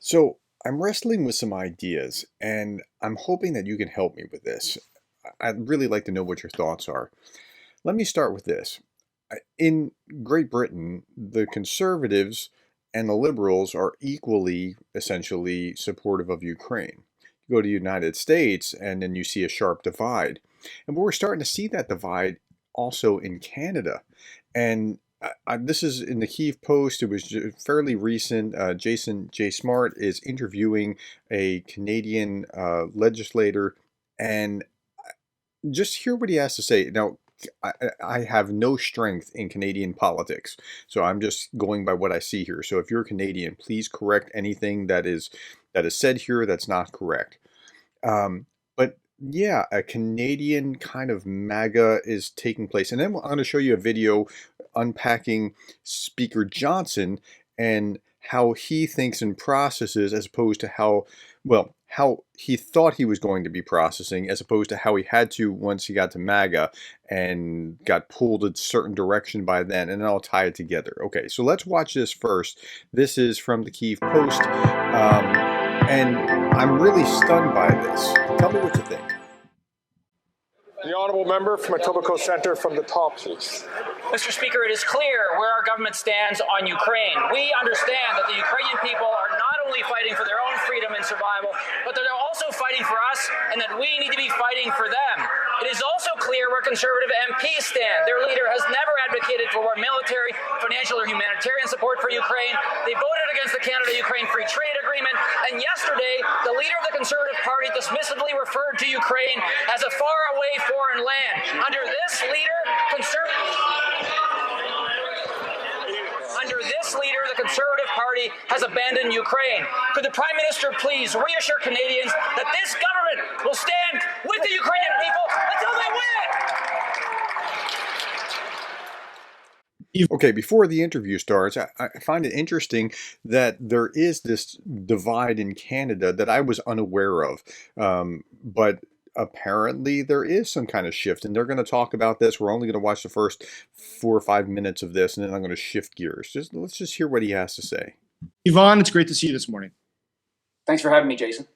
So I'm wrestling with some ideas, and I'm hoping that you can help me with this. I'd really like to know what your thoughts are. Let me start with this. In Great Britain, the conservatives and the liberals are equally, essentially, supportive of Ukraine. You go to the United States, and then you see a sharp divide. And we're starting to see that divide also in Canada. And this is in the Kyiv Post. It was fairly recent. Jason J. Smart is interviewing a Canadian legislator, and just hear what he has to say. Now, I have no strength in Canadian politics, so I'm just going by what I see here. So if you're Canadian, please correct anything that is said here that's not correct. But yeah, a Canadian kind of MAGA is taking place. And then I'm going to show you a video unpacking Speaker Johnson and how he thinks and processes as opposed to how he thought he was going to be processing as opposed to how he had to once he got to MAGA and got pulled a certain direction by then. And then I'll tie it together. Okay, so let's watch this first. This is from the Kyiv Post. And I'm really stunned by this. Tell me what you think. The honourable member from Etobicoke Centre from the top, please. Mr. Speaker, it is clear where our government stands on Ukraine. We understand that the Ukrainian people are not only fighting for their own freedom and survival, but that they're also fighting for us and that we need to be fighting for them. It is also clear where Conservative MPs stand. Their leader has never advocated for more military, financial, or humanitarian support for Ukraine. They voted against the Canada-Ukraine Free Trade Agreement. And yesterday, the leader of the Conservative Party dismissively referred to Ukraine as a faraway foreign land. Under this leader, the Conservative Party has abandoned Ukraine. Could the Prime Minister please reassure Canadians that this government will stand with the Ukrainian people until they win? Okay, before the interview starts, I find it interesting that there is this divide in Canada that I was unaware of. But apparently there is some kind of shift, and they're going to talk about this. We're only going to watch the first 4 or 5 minutes of this, and then I'm going to shift gears. Let's just hear what he has to say. Yvonne, it's great to see you this morning. Thanks for having me, Jason.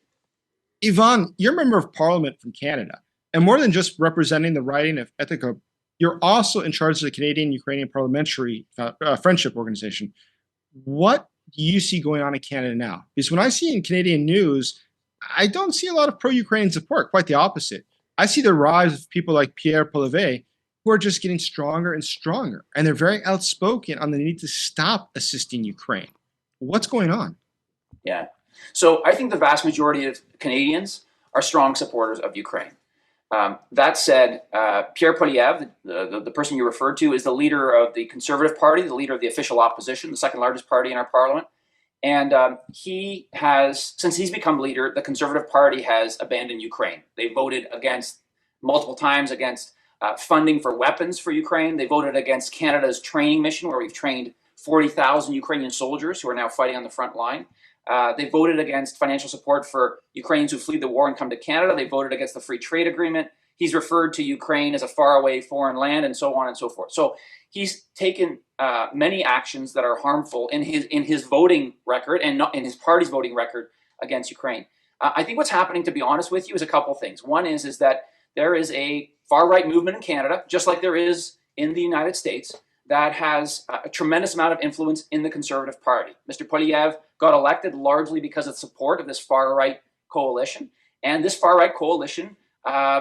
Yvonne, you're a member of Parliament from Canada, and more than just representing the riding of Etobicoke, you're also in charge of the Canadian-Ukrainian Parliamentary Friendship Organization. What do you see going on in Canada now? Because when I see in Canadian news, I don't see a lot of pro-Ukrainian support, quite the opposite. I see the rise of people like Pierre Poilievre, who are just getting stronger and stronger, and they're very outspoken on the need to stop assisting Ukraine. What's going on? Yeah. So I think the vast majority of Canadians are strong supporters of Ukraine. That said, Pierre Poilievre, the person you referred to, is the leader of the Conservative Party, the leader of the official opposition, the second largest party in our parliament. And he has, since he's become leader, the Conservative Party has abandoned Ukraine. They voted multiple times against funding for weapons for Ukraine. They voted against Canada's training mission, where we've trained 40,000 Ukrainian soldiers who are now fighting on the front line. They voted against financial support for Ukrainians who flee the war and come to Canada. They voted against the free trade agreement. He's referred to Ukraine as a faraway foreign land, and so on and so forth. So he's taken many actions that are harmful in his voting record and not in his party's voting record against Ukraine. I think what's happening, to be honest with you, is a couple things. One is that there is a far-right movement in Canada, just like there is in the United States, that has a tremendous amount of influence in the Conservative Party. Mr. Poilievre got elected largely because of support of this far-right coalition. And this far-right coalition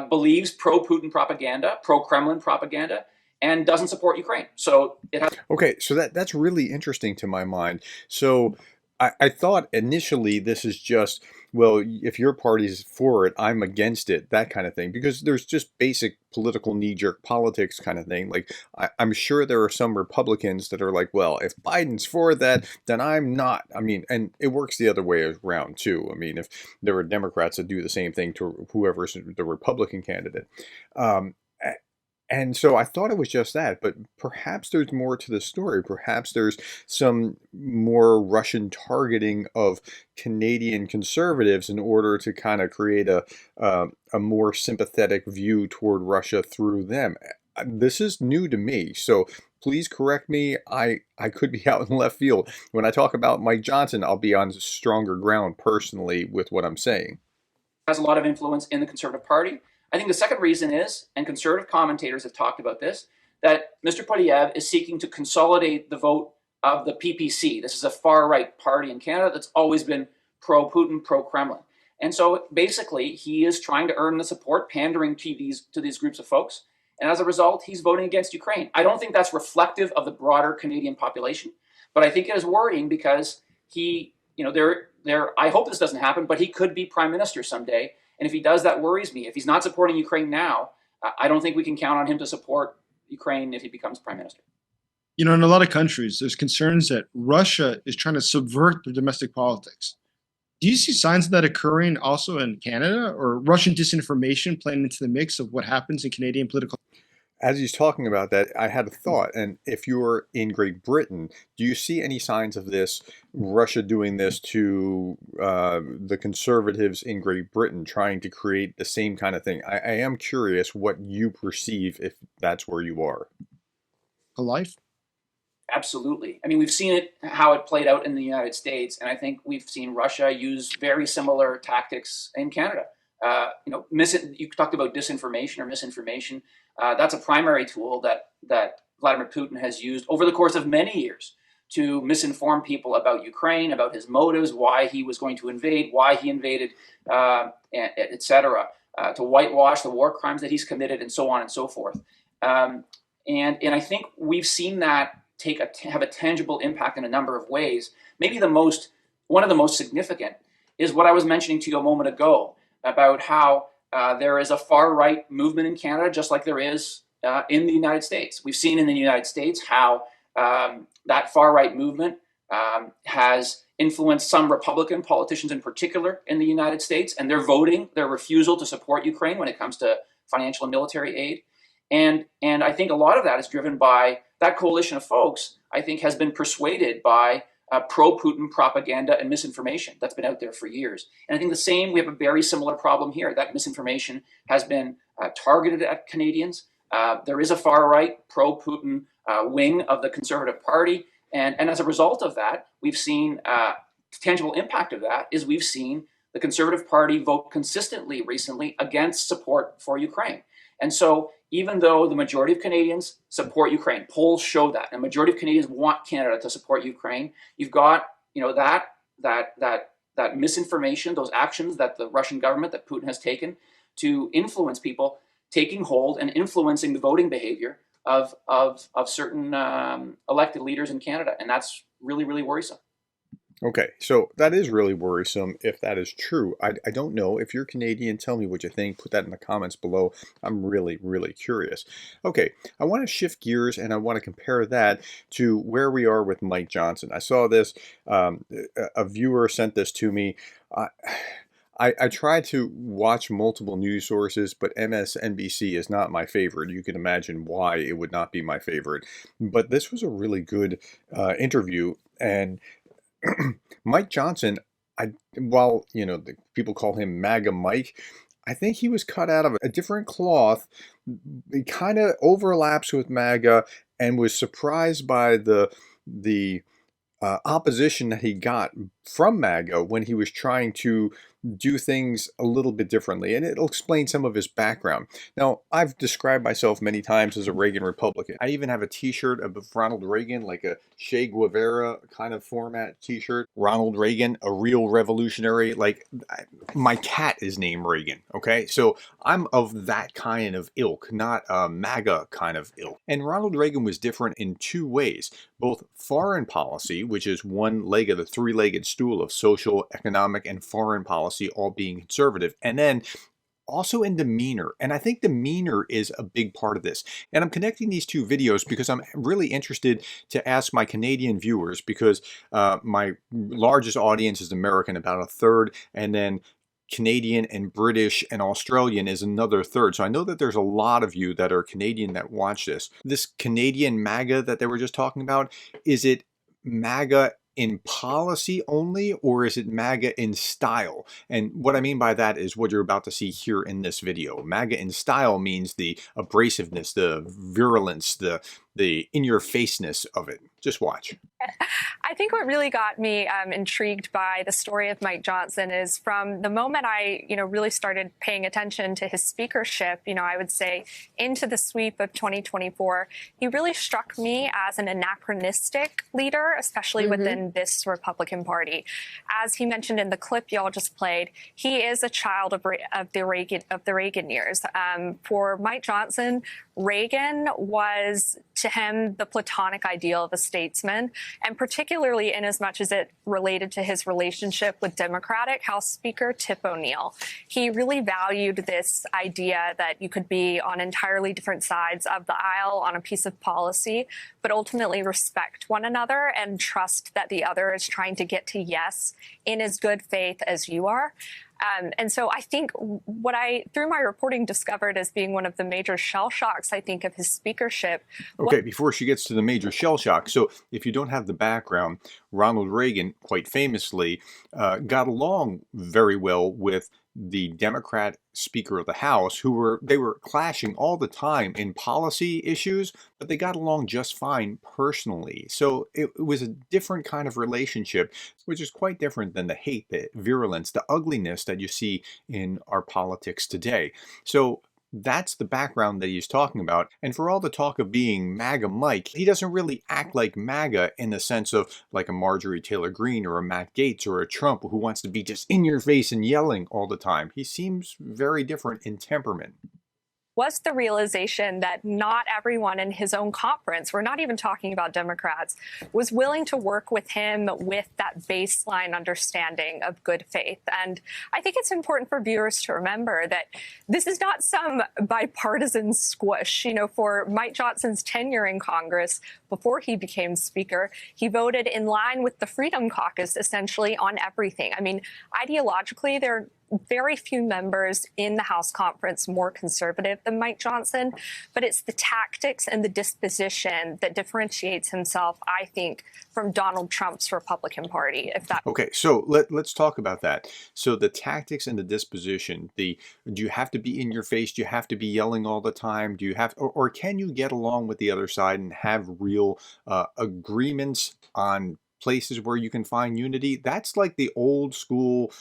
believes pro-Putin propaganda, pro-Kremlin propaganda, and doesn't support Ukraine. So it has. Okay, so that's really interesting to my mind. So I thought initially this is just, well, if your party's for it, I'm against it, that kind of thing, because there's just basic political knee-jerk politics kind of thing. Like, I'm sure there are some Republicans that are like, well, if Biden's for that, then I'm not. I mean, and it works the other way around too. I mean, if there are Democrats that do the same thing to whoever's the Republican candidate. And so I thought it was just that, but perhaps there's more to the story. Perhaps there's some more Russian targeting of Canadian conservatives in order to kind of create a more sympathetic view toward Russia through them. This is new to me. So please correct me. I could be out in left field. When I talk about Mike Johnson, I'll be on stronger ground personally with what I'm saying. Has a lot of influence in the Conservative Party. I think the second reason is, and Conservative commentators have talked about this, that Mr. Poilievre is seeking to consolidate the vote of the PPC. This is a far-right party in Canada that's always been pro-Putin, pro-Kremlin. And so basically, he is trying to earn the support, pandering to these groups of folks. And as a result, he's voting against Ukraine. I don't think that's reflective of the broader Canadian population, but I think it is worrying because he, I hope this doesn't happen, but he could be prime minister someday. And if he does, that worries me. If he's not supporting Ukraine now, I don't think we can count on him to support Ukraine if he becomes prime minister. In a lot of countries, there's concerns that Russia is trying to subvert their domestic politics. Do you see signs of that occurring also in Canada, or Russian disinformation playing into the mix of what happens in Canadian political? As he's talking about that, I had a thought. And if you're in Great Britain, do you see any signs of this, Russia doing this to the conservatives in Great Britain, trying to create the same kind of thing? I am curious what you perceive if that's where you are. Life? Absolutely. I mean, we've seen it, how it played out in the United States, and I think we've seen Russia use very similar tactics in Canada. You talked about disinformation or misinformation. That's a primary tool that Vladimir Putin has used over the course of many years to misinform people about Ukraine, about his motives, why he was going to invade, why he invaded, et cetera, to whitewash the war crimes that he's committed, and so on and so forth. And I think we've seen that have a tangible impact in a number of ways. Maybe one of the most significant is what I was mentioning to you a moment ago about how there is a far-right movement in Canada, just like there is in the United States. We've seen in the United States how that far-right movement has influenced some Republican politicians in particular in the United States, and their refusal to support Ukraine when it comes to financial and military aid. And I think a lot of that is driven by that coalition of folks, I think, has been persuaded by pro-Putin propaganda and misinformation that's been out there for years. And I think we have a very similar problem here. That misinformation has been targeted at Canadians. There is a far-right pro-Putin wing of the Conservative Party. And as a result of that, we've seen tangible impact of that is we've seen the Conservative Party vote consistently recently against support for Ukraine. And so even though the majority of Canadians support Ukraine, polls show that, and the majority of Canadians want Canada to support Ukraine, you've got that misinformation, those actions that the Russian government, that Putin has taken to influence people, taking hold and influencing the voting behavior of certain elected leaders in Canada. And that's really, really worrisome. Okay, so that is really worrisome if that is true. I don't know. If you're Canadian, tell me what you think. Put that in the comments below. I'm really, really curious. Okay, I want to shift gears and I want to compare that to where we are with Mike Johnson. I saw this, a viewer sent this to me. I tried to watch multiple news sources, but MSNBC is not my favorite. You can imagine why it would not be my favorite. But this was a really good interview, and Mike Johnson, while the people call him Maga Mike, I think he was cut out of a different cloth. He kind of overlaps with Maga, and was surprised by the opposition that he got from Maga when he was trying to do things a little bit differently, and it'll explain some of his background. Now, I've described myself many times as a Reagan Republican. I even have a t-shirt of Ronald Reagan, like a Che Guevara kind of format t-shirt. Ronald Reagan, a real revolutionary. Like, my cat is named Reagan, okay? So I'm of that kind of ilk, not a MAGA kind of ilk. And Ronald Reagan was different in two ways. Both foreign policy, which is one leg of the three-legged stool of social, economic, and foreign policy, all being conservative, and then also in demeanor. And I think demeanor is a big part of this. And I'm connecting these two videos because I'm really interested to ask my Canadian viewers, because my largest audience is American, about a third, and then Canadian and British and Australian is another third. So I know that there's a lot of you that are Canadian that watch this. This Canadian MAGA that they were just talking about, is it MAGA in policy only, or is it MAGA in style? And what I mean by that is what you're about to see here in this video. MAGA in style means the abrasiveness, the virulence, the the in-your-faceness of it. Just watch. I think what really got me intrigued by the story of Mike Johnson is from the moment I, really started paying attention to his speakership, I would say into the sweep of 2024, he really struck me as an anachronistic leader, especially within this Republican Party. As he mentioned in the clip y'all just played, he is a child of the Reagan years. For Mike Johnson, Reagan was to him the platonic ideal of a statesman, and particularly in as much as it related to his relationship with Democratic House Speaker Tip O'Neill. He really valued this idea that you could be on entirely different sides of the aisle on a piece of policy, but ultimately respect one another and trust that the other is trying to get to yes in as good faith as you are. And so I think what I, through my reporting, discovered as being one of the major shell shocks, I think, of his speakership. Okay, before she gets to the major shell shock, so if you don't have the background, Ronald Reagan, quite famously, got along very well with the Democrat Speaker of the House, they were clashing all the time in policy issues, but they got along just fine personally. So it was a different kind of relationship, which is quite different than the hate, the virulence, the ugliness that you see in our politics today. So that's the background that he's talking about. And for all the talk of being MAGA Mike, he doesn't really act like MAGA in the sense of like a Marjorie Taylor Greene or a Matt Gaetz or a Trump who wants to be just in your face and yelling all the time. He seems very different in temperament. Was the realization that not everyone in his own conference, we're not even talking about Democrats, was willing to work with him with that baseline understanding of good faith. And I think it's important for viewers to remember that this is not some bipartisan squish. For Mike Johnson's tenure in Congress, before he became Speaker, he voted in line with the Freedom Caucus essentially on everything. I mean, ideologically, there are very few members in the House conference more conservative than Mike Johnson, but it's the tactics and the disposition that differentiates himself, I think, from Donald Trump's Republican Party. Okay, so let's talk about that. So the tactics and the disposition, do you have to be in your face? Do you have to be yelling all the time? Do you have, or can you get along with the other side and have real agreements on places where you can find unity? That's like the old school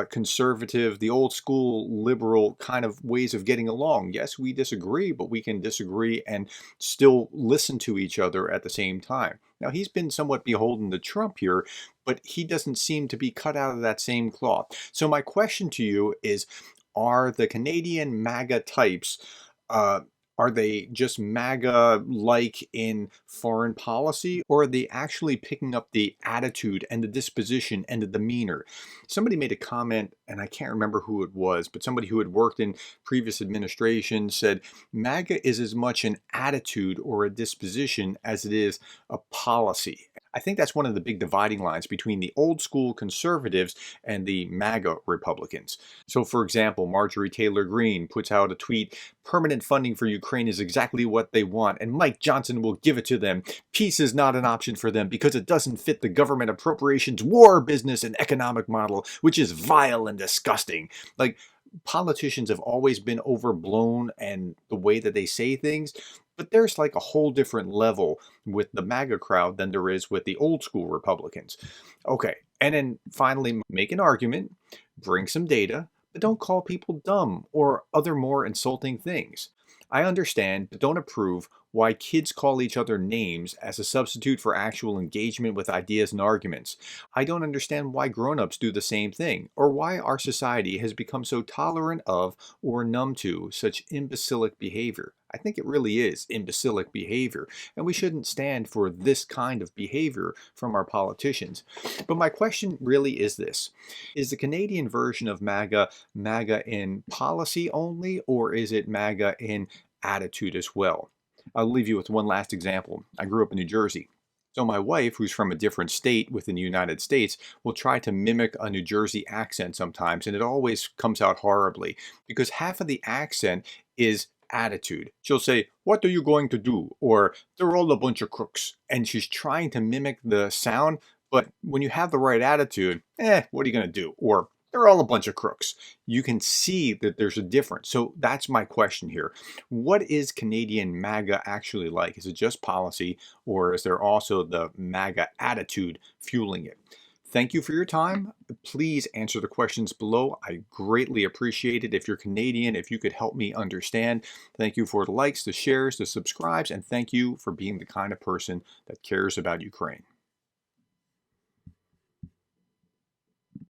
conservative, the old school liberal kind of ways of getting along. Yes, we disagree, but we can disagree and still listen to each other at the same time. Now, he's been somewhat beholden to Trump here, but he doesn't seem to be cut out of that same cloth. So my question to you is, are the Canadian MAGA types are they just MAGA-like in foreign policy, or are they actually picking up the attitude and the disposition and the demeanor? Somebody made a comment, and I can't remember who it was, but somebody who had worked in previous administrations said MAGA is as much an attitude or a disposition as it is a policy. I think that's one of the big dividing lines between the old school conservatives and the MAGA Republicans. So, for example, Marjorie Taylor Greene puts out a tweet, "Permanent funding for Ukraine is exactly what they want, and Mike Johnson will give it to them. Peace is not an option for them because it doesn't fit the government appropriations, war, business, and economic model, which is vile and disgusting." Like, politicians have always been overblown and the way that they say things, but there's like a whole different level with the MAGA crowd than there is with the old school Republicans. Okay, and then finally make an argument, bring some data, but don't call people dumb or other more insulting things. I understand, but don't approve why kids call each other names as a substitute for actual engagement with ideas and arguments. I don't understand why grown-ups do the same thing, or why our society has become so tolerant of or numb to such imbecilic behavior. I think it really is imbecilic behavior, and we shouldn't stand for this kind of behavior from our politicians. But my question really is this: is the Canadian version of MAGA MAGA in policy only, or is it MAGA in attitude as well? I'll leave you with one last example. I grew up in New Jersey. So my wife, who's from a different state within the United States, will try to mimic a New Jersey accent sometimes, and it always comes out horribly because half of the accent is attitude. She'll say, "What are you going to do?" Or, "They're all a bunch of crooks." And she's trying to mimic the sound, but when you have the right attitude, what are you going to do? Or, they're all a bunch of crooks. You can see that there's a difference. So that's my question here. What is Canadian MAGA actually like? Is it just policy, or is there also the MAGA attitude fueling it? Thank you for your time. Please answer the questions below. I greatly appreciate it. If you're Canadian, if you could help me understand. Thank you for the likes, the shares, the subscribes, and thank you for being the kind of person that cares about Ukraine.